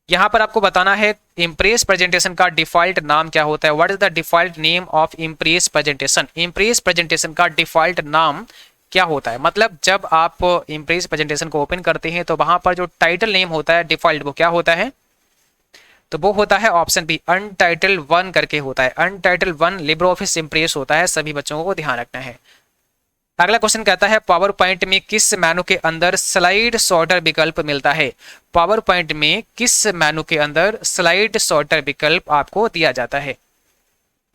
यहाँ पर आपको बताना है इम्प्रेस प्रेजेंटेशन का डिफॉल्ट नाम क्या होता है। What is the default name of impress presentation. Impress presentation का डिफॉल्ट नाम क्या होता है, मतलब जब आप इम्प्रेस प्रेजेंटेशन को ओपन करते हैं तो वहां पर जो टाइटल नेम होता है डिफॉल्ट, वो क्या होता है, तो वो होता है ऑप्शन बी, अनटाइटल 1 करके होता है। अनटाइटल 1 लिब्रे ऑफिस इम्प्रेस होता है, सभी बच्चों को ध्यान रखना है। अगला क्वेश्चन कहता है पावर पॉइंट में किस मेनू के अंदर स्लाइड सॉर्टर विकल्प मिलता है। पावर पॉइंट में किस मेनू के अंदर स्लाइड सॉर्टर विकल्प आपको दिया जाता है,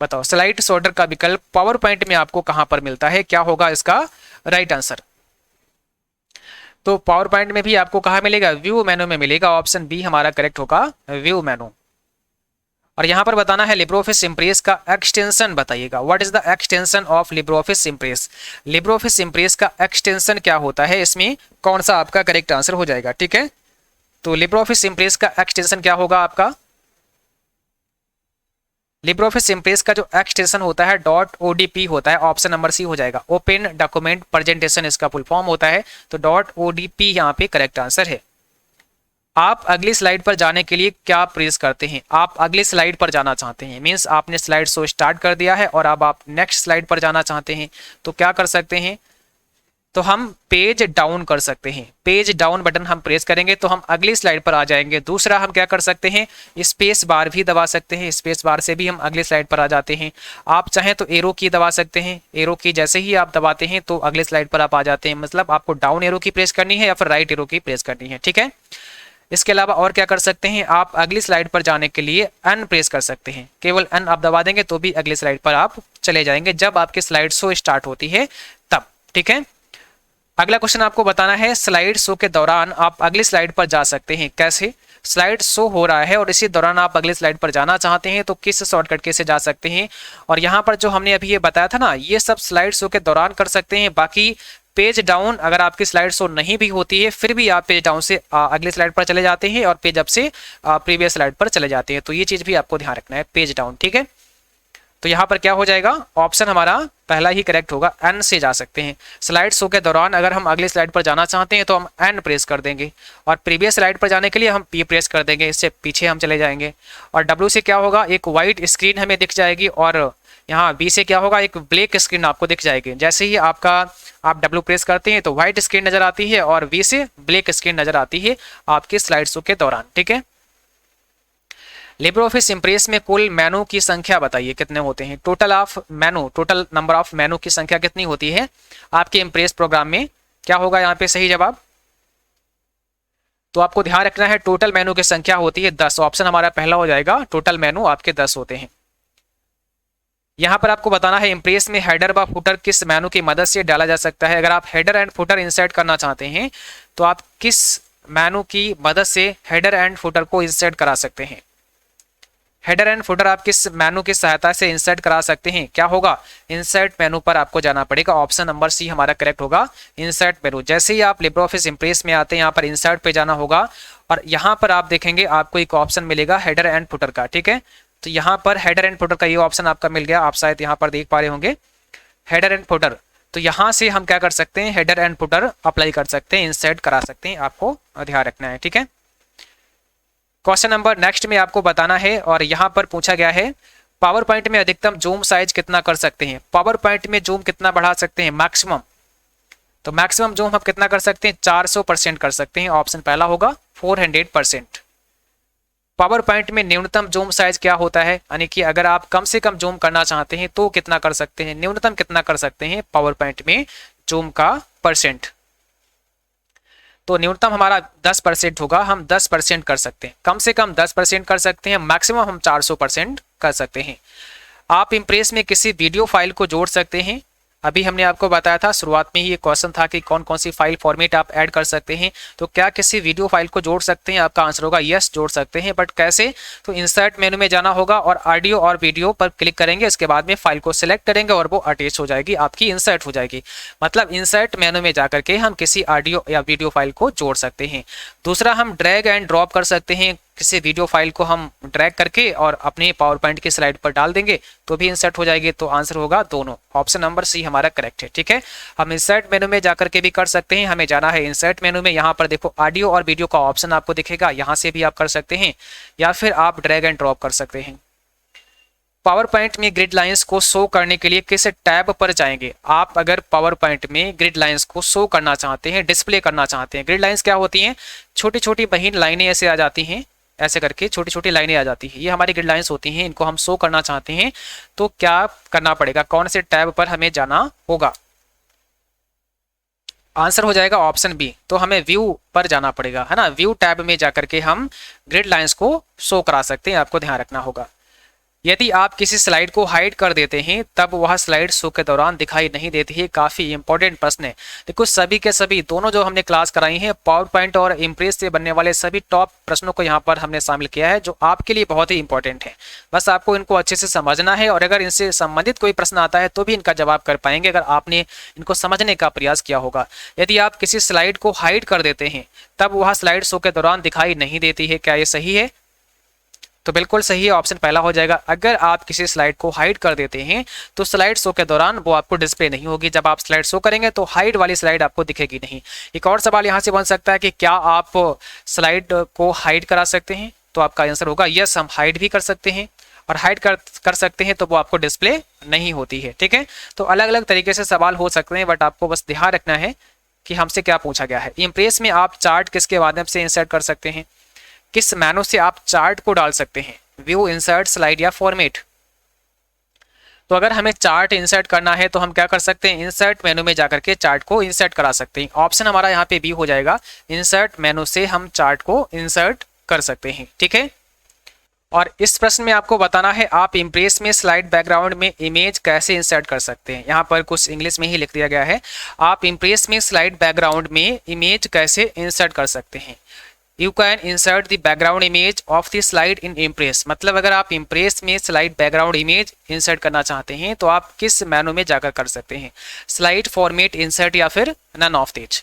बताओ। स्लाइड सॉर्टर का विकल्प पावर पॉइंट में आपको कहां पर मिलता है, क्या होगा इसका राइट आंसर। तो पावर पॉइंट में भी आपको कहां मिलेगा, व्यू मेनू में मिलेगा। ऑप्शन बी हमारा करेक्ट होगा, व्यू मेनू। और यहां पर बताना है लिब्रे ऑफिस इम्प्रेस का एक्सटेंशन बताइएगा। What is the extension of Libre office impress. Libre office impress का एक्सटेंशन क्या होता है, इसमें कौन सा आपका करेक्ट आंसर हो जाएगा। ठीक है, तो लिब्रे ऑफिस इम्प्रेस का एक्सटेंशन क्या होगा आपका, लिब्रे ऑफिस इम्प्रेस का जो एक्सटेंशन होता है .odp होता है। ऑप्शन नंबर सी हो जाएगा, ओपन डॉक्यूमेंट प्रेजेंटेशन इसका फुल फॉर्म होता है। तो .odp यहाँ पे करेक्ट आंसर है। आप अगली स्लाइड पर जाने के लिए क्या प्रेस करते हैं, आप अगली स्लाइड पर जाना चाहते हैं, मींस आपने स्लाइड शो स्टार्ट कर दिया है और अब आप नेक्स्ट स्लाइड पर जाना चाहते हैं, तो क्या कर सकते हैं, तो हम पेज डाउन कर सकते हैं। पेज डाउन बटन हम प्रेस करेंगे तो हम अगली स्लाइड पर आ जाएंगे। दूसरा हम क्या कर सकते हैं, स्पेस बार भी दबा सकते हैं, स्पेस बार से भी हम अगली स्लाइड पर आ जाते हैं। आप चाहें तो एरो की दबा सकते हैं, एरो की जैसे ही आप दबाते हैं तो अगले स्लाइड पर आप आ जाते हैं। मतलब आपको डाउन एरो की प्रेस करनी है या फिर राइट एरो की प्रेस करनी है। ठीक है, इसके अलावा और क्या कर सकते हैं, आप अगली स्लाइड पर जाने के लिए एन प्रेस कर सकते हैं। केवल एन आप दबा देंगे तो भी अगली स्लाइड पर आप चले जाएंगे, जब आपकी स्लाइड शो स्टार्ट होती है तब। ठीक है, अगला क्वेश्चन आपको बताना है स्लाइड शो के दौरान आप अगली स्लाइड पर जा सकते हैं कैसे। स्लाइड शो हो रहा है और इसी दौरान आप अगली स्लाइड पर जाना चाहते हैं तो किस शॉर्टकट के से जा सकते हैं। और यहाँ पर जो हमने अभी ये बताया था ना, ये सब स्लाइड शो के दौरान कर सकते हैं। बाकी पेज डाउन अगर आपकी स्लाइड शो नहीं भी होती है फिर भी आप पेज डाउन से अगली स्लाइड पर चले जाते हैं और पेज अप से प्रीवियस स्लाइड पर चले जाते हैं। तो ये चीज भी आपको ध्यान रखना है, पेज डाउन। ठीक है, तो यहाँ पर क्या हो जाएगा, ऑप्शन हमारा पहला ही करेक्ट होगा, एन से जा सकते हैं। स्लाइड शो के दौरान अगर हम अगली स्लाइड पर जाना चाहते हैं तो हम एन प्रेस कर देंगे, और प्रीवियस स्लाइड पर जाने के लिए हम पी प्रेस कर देंगे, इससे पीछे हम चले जाएंगे। और डब्ल्यू से क्या होगा, एक व्हाइट स्क्रीन हमें दिख जाएगी, और यहाँ बी से क्या होगा, एक ब्लैक स्क्रीन आपको दिख जाएगी। जैसे ही आप डब्ल्यू प्रेस करते हैं तो व्हाइट स्क्रीन नजर आती है और वी से ब्लैक स्क्रीन नजर आती है आपके स्लाइड शो के दौरान। ठीक है, लिब्रे ऑफिस इम्प्रेस में कुल मेनू की संख्या बताइए कितने होते हैं। टोटल नंबर ऑफ मेनू की संख्या कितनी होती है आपके इम्प्रेस प्रोग्राम में, क्या होगा यहाँ पे सही जवाब। तो आपको ध्यान रखना है टोटल मेनू की संख्या होती है 10। ऑप्शन हमारा पहला हो जाएगा, टोटल मेनू आपके 10 होते हैं। यहाँ पर आपको बताना है इम्प्रेस में हेडर व फुटर किस मेनू की मदद से डाला जा सकता है। अगर आप हेडर एंड फुटर इंसर्ट करना चाहते हैं तो आप किस मेनू की मदद से हेडर एंड फुटर को इंसर्ट करा सकते हैं। हेडर एंड फुटर आप किस मेनू की सहायता से इंसर्ट करा सकते हैं, क्या होगा, इंसर्ट मेनू पर आपको जाना पड़ेगा। ऑप्शन नंबर सी हमारा करेक्ट होगा, इंसर्ट मेनू। जैसे ही आप लिब्रे ऑफिस इम्प्रेस में आते हैं यहाँ पर इंसर्ट पे जाना होगा और यहाँ पर आप देखेंगे आपको एक ऑप्शन मिलेगा हेडर एंड फुटर का। ठीक है, तो यहाँ पर हेडर एंड फुटर का ये ऑप्शन आपका मिल गया, आप शायद यहाँ पर देख पा रहे होंगे हेडर एंड फुटर। तो यहाँ से हम क्या कर सकते हैं, हेडर एंड फुटर अप्लाई कर सकते हैं, इंसर्ट करा सकते हैं, आपको ध्यान रखना है। ठीक है, क्वेश्चन नंबर नेक्स्ट में आपको बताना है और यहाँ पर पूछा गया है पावर पॉइंट में अधिकतम जूम साइज कितना कर सकते हैं। पावर पॉइंट में जूम कितना बढ़ा सकते हैं मैक्सिमम, तो मैक्सिमम जूम हम कितना कर सकते हैं, 400% कर सकते हैं। ऑप्शन पहला होगा 400%। पावर पॉइंट में न्यूनतम जूम साइज क्या होता है, यानी कि अगर आप कम से कम जूम करना चाहते हैं तो कितना कर सकते हैं, न्यूनतम कितना कर सकते हैं पावर पॉइंट में जूम का परसेंट। तो न्यूनतम हमारा 10% होगा, हम 10% कर सकते हैं, कम से कम 10% कर सकते हैं, मैक्सिमम हम 400% कर सकते हैं। आप इम्प्रेस में किसी वीडियो फाइल को जोड़ सकते हैं। अभी हमने आपको बताया था, शुरुआत में ही ये क्वेश्चन था कि कौन कौन सी फाइल फॉर्मेट आप ऐड कर सकते हैं। तो क्या किसी वीडियो फाइल को जोड़ सकते हैं? आपका आंसर होगा यस, जोड़ सकते हैं। बट कैसे? तो इंसर्ट मेनू में जाना होगा और ऑडियो और वीडियो पर क्लिक करेंगे, इसके बाद में फाइल को सिलेक्ट करेंगे और वो अटैच हो जाएगी, आपकी इंसर्ट हो जाएगी। मतलब इंसर्ट मेनू में जाकर के हम किसी ऑडियो या वीडियो फाइल को जोड़ सकते हैं। दूसरा, हम ड्रैग एंड ड्रॉप कर सकते हैं, किसी वीडियो फाइल को हम ड्रैग करके और अपने पावर पॉइंट की स्लाइड पर डाल देंगे तो भी इंसर्ट हो जाएगी। तो आंसर होगा दोनों, ऑप्शन नंबर सी हमारा करेक्ट है। ठीक है, हम इंसर्ट मेनू में जाकर के भी कर सकते हैं, हमें जाना है इंसर्ट मेनू में। यहाँ पर देखो ऑडियो और वीडियो का ऑप्शन आपको दिखेगा, यहाँ से भी आप कर सकते हैं या फिर आप ड्रैग एंड ड्रॉप कर सकते हैं। पावर पॉइंट में ग्रिड लाइंस को शो करने के लिए किस टैब पर जाएंगे? आप अगर पावर पॉइंट में ग्रिड लाइंस को शो करना चाहते हैं, डिस्प्ले करना चाहते हैं, ग्रिड लाइंस क्या होती हैं? छोटी छोटी महीन लाइनें ऐसे आ जाती हैं, ऐसे करके छोटी छोटी लाइनें आ जाती हैं, ये हमारी ग्रिड लाइंस होती हैं, इनको हम शो करना चाहते हैं तो क्या करना पड़ेगा? कौन से टैब पर हमें जाना होगा? आंसर हो जाएगा ऑप्शन बी। तो हमें व्यू पर जाना पड़ेगा, है ना। व्यू टैब में जाकर के हम ग्रिड लाइंस को शो करा सकते हैं, आपको ध्यान रखना होगा। यदि आप किसी स्लाइड को हाइड कर देते हैं तब वह स्लाइड शो के दौरान दिखाई नहीं देती है। काफी इंपॉर्टेंट प्रश्न है। देखो सभी के सभी दोनों जो हमने क्लास कराई है, पावर पॉइंट और इम्प्रेस से बनने वाले सभी टॉप प्रश्नों को यहाँ पर हमने शामिल किया है, जो आपके लिए बहुत ही इंपॉर्टेंट है। बस आपको इनको अच्छे से समझना है और अगर इनसे संबंधित कोई प्रश्न आता है तो भी इनका जवाब कर पाएंगे अगर आपने इनको समझने का प्रयास किया होगा। यदि आप किसी स्लाइड को हाइड कर देते हैं तब वह स्लाइड शो के दौरान दिखाई नहीं देती है, क्या ये सही है? तो बिल्कुल सही है, ऑप्शन पहला हो जाएगा। अगर आप किसी स्लाइड को हाइड कर देते हैं तो स्लाइड शो के दौरान वो आपको डिस्प्ले नहीं होगी। जब आप स्लाइड शो करेंगे तो हाइड वाली स्लाइड आपको दिखेगी नहीं। एक और सवाल यहाँ से बन सकता है कि क्या आप स्लाइड को हाइड करा सकते हैं? तो आपका आंसर होगा यस, हम हाइड भी कर सकते हैं और हाइड कर सकते हैं तो वो आपको डिस्प्ले नहीं होती है। ठीक है, तो अलग अलग तरीके से सवाल हो सकते हैं, बट आपको बस ध्यान रखना है कि हमसे क्या पूछा गया है। इम्प्रेस में आप चार्ट किसके माध्यम से इंसर्ट कर सकते हैं? किस मेनू से आप चार्ट को डाल सकते हैं? व्यू, इंसर्ट, स्लाइड या फॉर्मेट? तो अगर हमें चार्ट इंसर्ट करना है तो हम क्या कर सकते हैं? इंसर्ट मेनू में जाकर के चार्ट को इंसर्ट करा सकते हैं। ऑप्शन हमारा यहाँ पे बी हो जाएगा, इंसर्ट मेनू से हम चार्ट को इंसर्ट कर सकते हैं। ठीक है, और इस प्रश्न में आपको बताना है आप इम्प्रेस में स्लाइड बैकग्राउंड में इमेज कैसे इंसर्ट कर सकते हैं। यहाँ पर कुछ इंग्लिश में ही लिख दिया गया है, आप इम्प्रेस में स्लाइड बैकग्राउंड में इमेज कैसे इंसर्ट कर सकते हैं। You can insert the background image of the slide in impress. मतलब अगर आप इम्प्रेस में स्लाइड बैकग्राउंड इमेज इंसर्ट करना चाहते हैं तो आप किस मेनू में जाकर कर सकते हैं? स्लाइड, फॉर्मेट, इंसर्ट या फिर नन ऑफ दीज?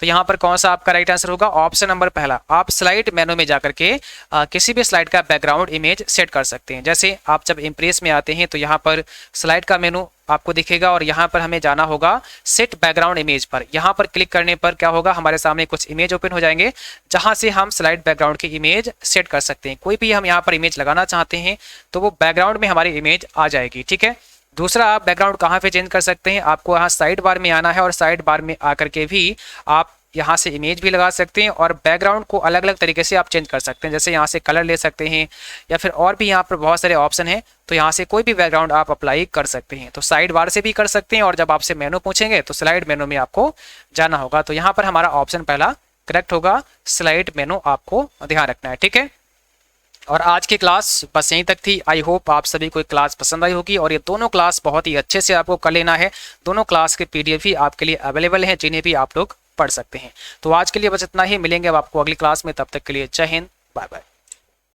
तो यहाँ पर कौन सा आपका राइट आंसर होगा? ऑप्शन नंबर पहला। आप स्लाइड मेनू में जाकर के किसी भी स्लाइड का बैकग्राउंड इमेज सेट कर सकते हैं। जैसे आप जब इम्प्रेस में आते हैं तो यहाँ पर स्लाइड का मेनू आपको दिखेगा और यहाँ पर हमें जाना होगा सेट बैकग्राउंड इमेज पर। यहाँ पर क्लिक करने पर क्या होगा? हमारे सामने कुछ इमेज ओपन हो जाएंगे जहाँ से हम स्लाइड बैकग्राउंड की इमेज सेट कर सकते हैं। कोई भी हम यहाँ पर इमेज लगाना चाहते हैं तो वो बैकग्राउंड में हमारी इमेज आ जाएगी। ठीक है, दूसरा, आप बैकग्राउंड कहाँ पे चेंज कर सकते हैं? आपको यहाँ साइड बार में आना है और साइड बार में आकर के भी आप यहाँ से इमेज भी लगा सकते हैं और बैकग्राउंड को अलग अलग तरीके से आप चेंज कर सकते हैं। जैसे यहाँ से कलर ले सकते हैं या फिर और भी यहाँ पर बहुत सारे ऑप्शन हैं, तो यहाँ से कोई भी बैकग्राउंड आप अप्लाई कर सकते हैं। तो साइड बार से भी कर सकते हैं और जब आपसे मेनू पूछेंगे तो स्लाइड मेनू में आपको जाना होगा। तो यहाँ पर हमारा ऑप्शन पहला करेक्ट होगा, स्लाइड मेनू आपको ध्यान रखना है। ठीक है, और आज की क्लास बस यहीं तक थी। आई होप आप सभी को क्लास पसंद आई होगी और ये दोनों क्लास बहुत ही अच्छे से आपको कर लेना है। दोनों क्लास के PDF भी आपके लिए अवेलेबल हैं जिन्हें भी आप लोग पढ़ सकते हैं। तो आज के लिए बस इतना ही, मिलेंगे अब आपको अगली क्लास में। तब तक के लिए जय हिंद, बाय बाय।